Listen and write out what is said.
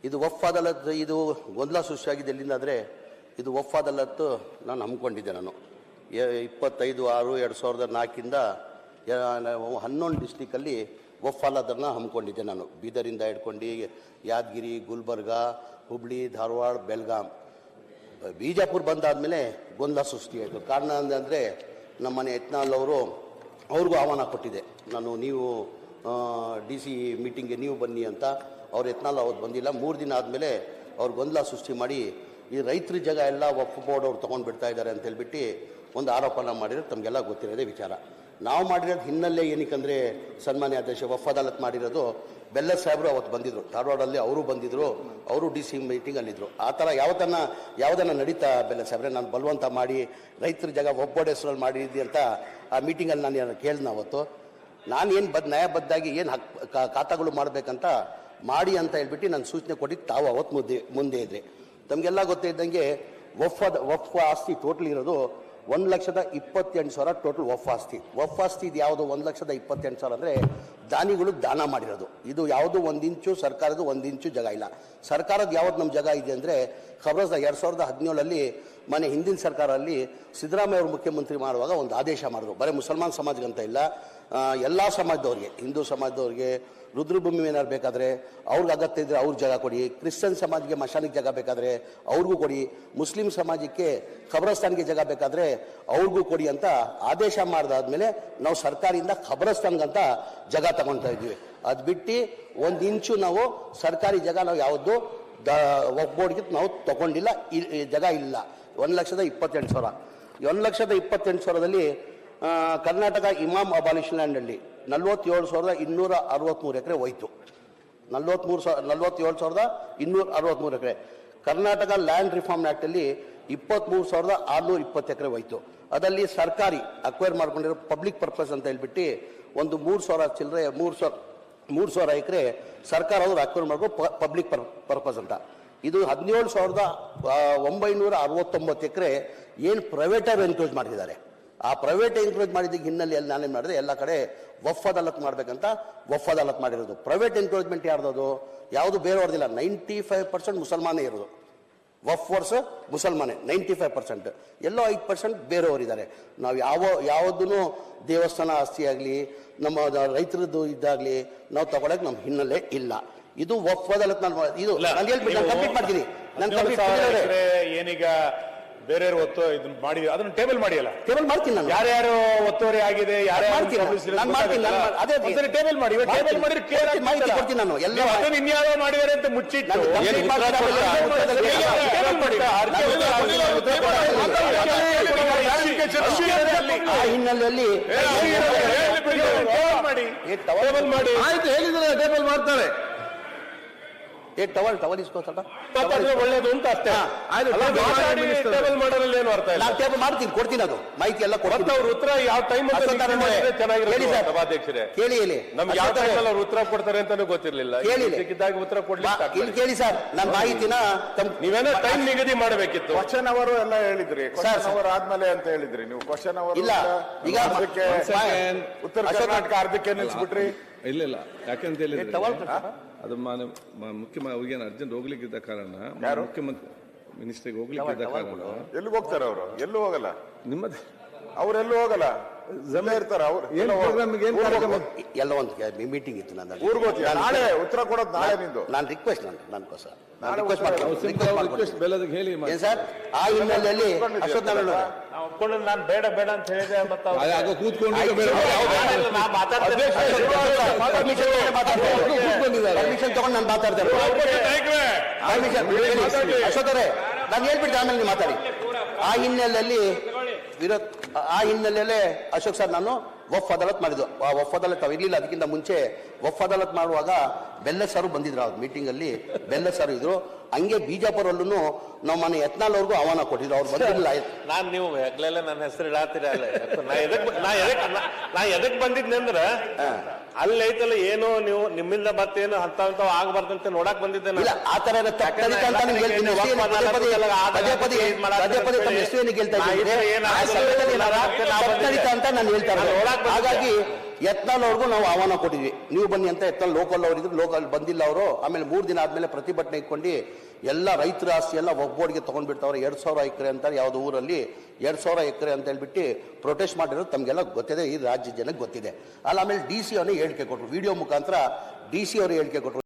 ಇದು ವಫ್ ಅದಾಲತ್ ಇದು ಗೊಂದಲ ಸೃಷ್ಟಿಯಾಗಿದೆ ಎಲ್ಲಿಂದ ಅಂದರೆ ಇದು ವಫ್ ಅದಾಲತ್ ನಾನು ಹಮ್ಮಿಕೊಂಡಿದ್ದೆ. ನಾನು 25/6/2004 11 ಡಿಸ್ಟಿಕಲ್ಲಿ ವಫ್ ಅದಾಲತನ್ನು ಹಮ್ಮಿಕೊಂಡಿದ್ದೆ. ನಾನು ಬೀದರಿಂದ ಹಿಡ್ಕೊಂಡು ಯಾದಗಿರಿ, ಗುಲ್ಬರ್ಗ, ಹುಬ್ಳಿ, ಧಾರವಾಡ, ಬೆಳಗಾಂ, ಬಿಜಾಪುರ ಬಂದಾದಮೇಲೆ ಗೊಂದಲ ಸೃಷ್ಟಿಯಾಯಿತು. ಕಾರಣ ಅಂದರೆ ನಮ್ಮನೆ ಯತ್ನಾಳ್ ಅವರು ಅವ್ರಿಗೂ ಆಹ್ವಾನ ಕೊಟ್ಟಿದೆ ನಾನು, ನೀವು DC ಮೀಟಿಂಗ್ಗೆ ನೀವು ಬನ್ನಿ ಅಂತ. ಅವ್ರು ಯತ್ನಾಳ್ ಅವ್ರು ಬಂದಿಲ್ಲ. 3 ದಿನ ಆದಮೇಲೆ ಅವ್ರು ಗೊಂದಲ ಸೃಷ್ಟಿ ಮಾಡಿ ಈ ರೈತರ ಜಾಗ ಎಲ್ಲ ವಕ್ಫ್ ಬೋರ್ಡ್ ಅವ್ರು ತೊಗೊಂಡು ಬಿಡ್ತಾ ಇದ್ದಾರೆ ಅಂತ ಹೇಳ್ಬಿಟ್ಟು ಒಂದು ಆರೋಪನ ಮಾಡಿರೋದು ತಮಗೆಲ್ಲ ಗೊತ್ತಿರೋದೇ ವಿಚಾರ. ನಾವು ಮಾಡಿರೋದು ಹಿನ್ನೆಲೆ ಏನಕ್ಕಂದರೆ ಸನ್ಮಾನ್ಯ ಅಧ್ಯಕ್ಷ ವಫ್ ಅದಾಲತ್ ಮಾಡಿರೋದು ಬೆಲ್ಲ ಸಾಹೇಬರು ಅವತ್ತು ಬಂದಿದ್ದರು, ಧಾರವಾಡಲ್ಲಿ ಅವರು ಬಂದಿದ್ದರು, ಅವರು DC ಮೀಟಿಂಗಲ್ಲಿದ್ದರು. ಆ ಥರ ಯಾವುದನ್ನ ನಡೀತಾ ಬೆಲ್ಲ ಸಾಹೇಬ್ರೆ, ನಾನು ಬಲವಂತ ಮಾಡಿ ರೈತರ ಜಾಗ ವಫ್ ಬೋರ್ಡ್ ಹೆಸರಲ್ಲಿ ಮಾಡಿದ್ದೆ ಅಂತ ಆ ಮೀಟಿಂಗಲ್ಲಿ ನಾನು ಕೇಳಿದ್ನ ಅವತ್ತು. ನಾನು ಏನು ನ್ಯಾಯಬದ್ಧಾಗಿ ಏನು ಖಾತಾಗಳು ಮಾಡಬೇಕಂತ ಮಾಡಿ ಅಂತ ಹೇಳ್ಬಿಟ್ಟು ನಾನು ಸೂಚನೆ ಕೊಟ್ಟಿದ್ದು ತಾವು ಅವತ್ತು ಮುಂದೆ ಇದ್ರಿ. ತಮಗೆಲ್ಲ ಗೊತ್ತಿದ್ದಂಗೆ ವಫ್ ಆಸ್ತಿ ಟೋಟಲ್ ಇರೋದು 1,28,000 ಟೋಟಲ್ ವಫ್ ಆಸ್ತಿ. ವಫ್ ಆಸ್ತಿ ಇದು ಯಾವುದು 1,28,000 ಅಂದರೆ ದಾನಿಗಳು ದಾನ ಮಾಡಿರೋದು. ಇದು ಯಾವುದು 1 ಇಂಚು ಸರ್ಕಾರದ 1 ಇಂಚು ಜಾಗ ಇಲ್ಲ. ಸರ್ಕಾರದ ಯಾವ್ದು ನಮ್ಮ ಜಾಗ ಇದೆ ಅಂದರೆ ಖಬರ್ಸ್ 2017 ಮನೆ ಹಿಂದಿನ ಸರ್ಕಾರದಲ್ಲಿ ಸಿದ್ದರಾಮಯ್ಯ ಅವರು ಮುಖ್ಯಮಂತ್ರಿ ಮಾಡುವಾಗ ಒಂದು ಆದೇಶ ಮಾಡಿದ್ರು, ಬರೀ ಮುಸಲ್ಮಾನ್ ಸಮಾಜಕ್ಕಂತ ಇಲ್ಲ, ಎಲ್ಲ ಸಮಾಜದವ್ರಿಗೆ, ಹಿಂದೂ ಸಮಾಜದವ್ರಿಗೆ ರುದ್ರಭೂಮಿ ಏನಾರು ಬೇಕಾದರೆ ಅವ್ರಿಗೆ ಅಗತ್ಯ ಇದ್ದರೆ ಅವ್ರ ಜಾಗ ಕೊಡಿ, ಕ್ರಿಶ್ಚಿಯನ್ ಸಮಾಜಕ್ಕೆ ಮಶಾನಿಗೆ ಜಾಗ ಬೇಕಾದರೆ ಅವ್ರಿಗೂ ಕೊಡಿ, ಮುಸ್ಲಿಂ ಸಮಾಜಕ್ಕೆ ಖಬರಸ್ತಾನ್ಗೆ ಜಾಗ ಬೇಕಾದರೆ ಅವ್ರಿಗೂ ಕೊಡಿ ಅಂತ ಆದೇಶ ಮಾಡಿದಾದ್ಮೇಲೆ ನಾವು ಸರ್ಕಾರದಿಂದ ಖಬರಸ್ತಾನ್ಗಂತ ಜಾಗ ತಗೊಳ್ತಾ ಇದ್ದೀವಿ. ಅದು ಬಿಟ್ಟು 1 ಇಂಚು ನಾವು ಸರ್ಕಾರಿ ಜಾಗ ನಾವು ಯಾವುದು ವಕ್ಫ್ ಬೋರ್ಡ್ಗೆ ನಾವು ತಗೊಂಡಿಲ್ಲ, ಜಾಗ ಇಲ್ಲ. 1,28,000 1,28,000ದಲ್ಲಿ ಕರ್ನಾಟಕ ಇಮಾಮ್ ಅಬಾಲಿಷನ್ ಲ್ಯಾಂಡಲ್ಲಿ 47,263 ಎಕರೆ ಹೋಯ್ತು. 47,263 ಎಕರೆ. ಕರ್ನಾಟಕ ಲ್ಯಾಂಡ್ ರಿಫಾರ್ಮ್ ಆ್ಯಕ್ಟಲ್ಲಿ 23,620 ಎಕರೆ ಹೋಯ್ತು. ಅದರಲ್ಲಿ ಸರ್ಕಾರಿ ಅಕ್ವೈರ್ ಮಾಡ್ಕೊಂಡಿರೋ ಪಬ್ಲಿಕ್ ಪರ್ಪಸ್ ಅಂತ ಹೇಳ್ಬಿಟ್ಟು ಒಂದು 3,000 ಚಿಲ್ಲರೆ 3,000 ಎಕರೆ ಸರ್ಕಾರ ಅವರು ಅಕ್ವೈರ್ ಮಾಡ್ಕೊಂಡು ಪಬ್ಲಿಕ್ ಪರ್ಪಸ್ ಅಂತ. ಇದು 17,969 ಎಕರೆ ಏನು ಪ್ರೈವೇಟರ್ ಎನ್ಕ್ರೋಚ್ ಮಾಡಿದ್ದಾರೆ. ಆ ಪ್ರೈವೇಟ್ ಎನ್ಕ್ರೋಚ್ ಮಾಡಿದ್ದಕ್ಕೆ ಹಿನ್ನೆಲೆಯಲ್ಲಿ ನಾನೇನು ಮಾಡಿದೆ, ಎಲ್ಲ ಕಡೆ ವಫ್ ಅದಾಲತ್ ಮಾಡಬೇಕಂತ ವಫ್ ಅದಾಲತ್ ಮಾಡಿರೋದು. ಪ್ರೈವೇಟ್ ಎನ್ಕ್ರೋಚ್ಮೆಂಟ್ ಯಾರ್ದದು, ಯಾವುದು ಬೇರೆಯವ್ರದಿಲ್ಲ. 95% ಮುಸಲ್ಮಾನೇ ಇರೋದು. ವಫ್ ವರ್ಸ್ ಮುಸಲ್ಮಾನೇ 95%, ಎಲ್ಲೋ 5% ಬೇರೆಯವರಿದ್ದಾರೆ. ನಾವು ಯಾವುದೂ ದೇವಸ್ಥಾನ ಆಸ್ತಿ ಆಗಲಿ ನಮ್ಮ ರೈತರದ್ದು ಇದ್ದಾಗಲಿ ನಾವು ತಗೊಳಕ್ಕೆ ನಮ್ಮ ಹಿನ್ನೆಲೆ ಇಲ್ಲ. ಇದು ವಫ್ ಅದಾಲತ್ ಇದು ನಾನು ಹೇಳ್ಬಿಟ್ಟು ನಾನು ಕಂಪ್ಲೀಟ್ ಮಾಡ್ತೀನಿ. ಏನೀಗ ಬೇರೆಯವರು ಇದನ್ನ ಮಾಡಿ ಅದನ್ನ ಟೇಬಲ್ ಮಾಡಿಯಲ್ಲ, ಟೇಬಲ್ ಮಾಡ್ತೀನಿ ನಾನು. ಯಾರ್ಯಾರು ಒತ್ತುವರಿ ಆಗಿದೆ, ಟೇಬಲ್ ಮಾಡಿ ಟೇಬಲ್ ಮಾಡಿದ್ರೆ ಕ್ಲಿಯರ್ ಆಗಿ ಮಾಹಿತಿ ಕೊಡ್ತೀನಿ ನಾನು. ಎಲ್ಲ ಅದನ್ನ ಇನ್ಯಾರೋ ಮಾಡಿದ್ದಾರೆ ಅಂತ ಮುಚ್ಚಿಟ್ಟು ಹಿನ್ನೆಲೆಯಲ್ಲಿ ಟೇಬಲ್ ಮಾಡಿ ಆಯ್ತು ಹೇಳಿದ್ರೆ ಟೇಬಲ್ ಮಾಡ್ತಾರೆ. ಟವಲ್ ಇಸ್ಕೋತಾರ ಒಳ್ಳೇದು ಅಂತ ಅಷ್ಟೇ. ಟೇಬಲ್ ಮಾಡೋದ್ರಲ್ಲಿ ಏನು ಅರ್ಥ ಇಲ್ಲ. ನಾನು ಟೇಬಲ್ ಮಾಡ್ತೀನಿ, ಕೊಡ್ತೀನಿ, ಅದು ಮಾಹಿತಿ ಎಲ್ಲ ಕೊಡ್ತೀನಿ. ಅವ್ರ ಉತ್ತರ ಯಾವ ಟೈಮ್ ಚೆನ್ನಾಗಿರೋದು ಸಭಾಧ್ಯಕ್ಷರೇ. ಕೇಳಿ ಹೇಳಿ, ನಮ್ಗೆ ಯಾವ ಟೈಮ್ ಅಲ್ಲಿ ಅವ್ರು ಉತ್ತರ ಕೊಡ್ತಾರೆ ಅಂತಾನು ಗೊತ್ತಿರ್ಲಿಲ್ಲ. ಸಿಕ್ಕಿದಾಗ ಉತ್ತರ ಕೊಡ್ಲಿಕ್ಕೆ ಇಲ್ಲಿ ಕೇಳಿ ಸರ್, ನನ್ನ ಮಾಹಿತಿನ ನೀವೇನೋ ಟೈಮ್ ನಿಗದಿ ಮಾಡಬೇಕಿತ್ತು. ಕ್ವಶನ್ ಅವರು ಎಲ್ಲ ಹೇಳಿದ್ರಿ, ಕ್ವಶನ್ ಅವರ್ ಆದ್ಮೇಲೆ ಅಂತ ಹೇಳಿದ್ರಿ ನೀವು. ಕ್ವಶನ್ ಅವರ್ ಇಲ್ಲ, ಈಗ ಉತ್ತರ ಕರ್ನಾಟಕ ಅರ್ಧಕ್ಕೆ ನಿಲ್ಸ್ಬಿಟ್ರಿ. ಇಲ್ಲ ಯಾಕಂತ ಹೇಳಿದ್ರೆ ಅದು ಮುಖ್ಯವಾಗಿ ಅರ್ಜೆಂಟ್ ಹೋಗ್ಲಿಕ್ಕಿದ್ದ ಕಾರಣ, ಮುಖ್ಯಮಂತ್ರಿ ಮಿನಿಸ್ಟ್ರಿಗೆ ಹೋಗ್ಲಿಕ್ಕಿದ್ದ ಕಾರಣ. ಎಲ್ಲಿಗೆ ಹೋಗ್ತಾರೆ ಅವರು? ಎಲ್ಲೂ ಹೋಗಲ್ಲ. ನಿಮ್ಮದೇ ಅವ್ರೆಲ್ಲೂ ಹೋಗಲ್ಲ, ಜಮೆ ಇರ್ತಾರ. ಅವ್ರು ಎಲ್ಲ ಒಂದು ಮೀಟಿಂಗ್ ಇತ್ತು ನನ್ನ ಊರ್ಗೋತಿ. ನಾಳೆ ಉತ್ತರ ಕೊಡೋದು ನಾಳೆ ನಿಂದು. ನಾನು ರಿಕ್ವೆಸ್ಟ್ ನನ್ಗೋಸ್ಕರ ಹೇಳಿ ಸರ್. ಆ ಹಿನ್ನೆಲೆಯಲ್ಲಿ ಅಶ್ವಥ್ ನಾರಾಯಣ ನಾನು ಬೇಡ ಬೇಡ ಅಂತ ಹೇಳಿದೆ. ಕೂತ್ಕೊಂಡು ಪರ್ಮಿಷನ್ ತಗೊಂಡು ನಾನು ಮಾತಾಡ್ತೇನೆ. ಅಶ್ವಥ್ ಅವರೇ, ನಾನು ಹೇಳ್ಬಿಟ್ಟು ಆಮೇಲೆ ನೀವು ಮಾತಾಡಿ. ಆ ಹಿನ್ನೆಲೆಯಲ್ಲಿ ಅಶೋಕ್ ಸರ್ ನಾನು ವಫ್ ಅದಾಲತ್ ಮಾಡಿದ್ದು. ಆ ವಫ್ ಅದಾಲತ್ ಇರಲಿಲ್ಲ, ಅದಕ್ಕಿಂತ ಮುಂಚೆ ವಫ್ ಅದಾಲತ್ ಮಾಡುವಾಗ ಬೆಲ್ಲ ಸಾರು ಬಂದಿದ್ರು. ಅವ್ರ ಮೀಟಿಂಗಲ್ಲಿ ಬೆಲ್ಲ ಸಾರು ಇದ್ರು. ಹಂಗೆ ಬಿಜಾಪುರಲ್ಲೂ ನಮ್ಮ ಮನೆ ಯತ್ನಾಳ್ ಅವ್ರಿಗೂ ಆಹ್ವಾನ ಕೊಟ್ಟಿದ್ರು, ಅವ್ರು ಬಂದಿರಲಿಲ್ಲ. ನಾನು ನೀವು ಹೆಗ್ಲೆಲ್ಲ ನನ್ನ ಹೆಸರು ಇಡಾತೀರ. ನಾ ಎದಕ್ ಬಂದಿದ್ನಿ ಅಂದ್ರ ಅಲ್ಲಿ ಐತಲ್ಲ, ಏನೋ ನೀವು ನಿಮ್ಮಿಂದ ಮತ್ತೇನು ಅಂತ ಆಗ್ಬಾರ್ದಂತ ನೋಡಕ್ ಬಂದಿದ್ದೆ. ಆ ತರ ಅಂತ ನಾನು ಹೇಳ್ತಾ. ಹಾಗಾಗಿ ಯತ್ನಾಳ್ ಅವ್ರಿಗೂ ನಾವು ಆಹ್ವಾನ ಕೊಟ್ಟಿದ್ವಿ, ನೀವು ಬನ್ನಿ ಅಂತ. ಯತ್ನಾಳ್ ಲೋಕಲ್ ಅವರಿದ್ರು, ಲೋಕಲ್ ಬಂದಿಲ್ಲ ಅವರು. ಆಮೇಲೆ 3 ದಿನ ಆದ್ಮೇಲೆ ಪ್ರತಿಭಟನೆ ಇಟ್ಕೊಂಡು ಎಲ್ಲ ರೈತರ ಆಸ್ತಿ ಎಲ್ಲ ಒಬ್ಬೊಡಿಗೆ ತೊಗೊಂಡ್ಬಿಡ್ತಾವ್ರೆ. 2000 ಎಕರೆ ಅಂತಾರೆ ಯಾವುದೋ ಊರಲ್ಲಿ, 2000 ಎಕರೆ ಅಂತ ಹೇಳ್ಬಿಟ್ಟು ಪ್ರೊಟೆಸ್ಟ್ ಮಾಡಿರೋದು ತಮಗೆಲ್ಲ ಗೊತ್ತಿದೆ, ಈ ರಾಜ್ಯ ಜನಕ್ಕೆ ಗೊತ್ತಿದೆ. ಆಮೇಲೆ DC ಅವನೇ ಹೇಳಿಕೆ ಕೊಟ್ಟರು, ವಿಡಿಯೋ ಮುಖಾಂತರ DC ಅವರು ಹೇಳಿಕೆ ಕೊಟ್ಟರು.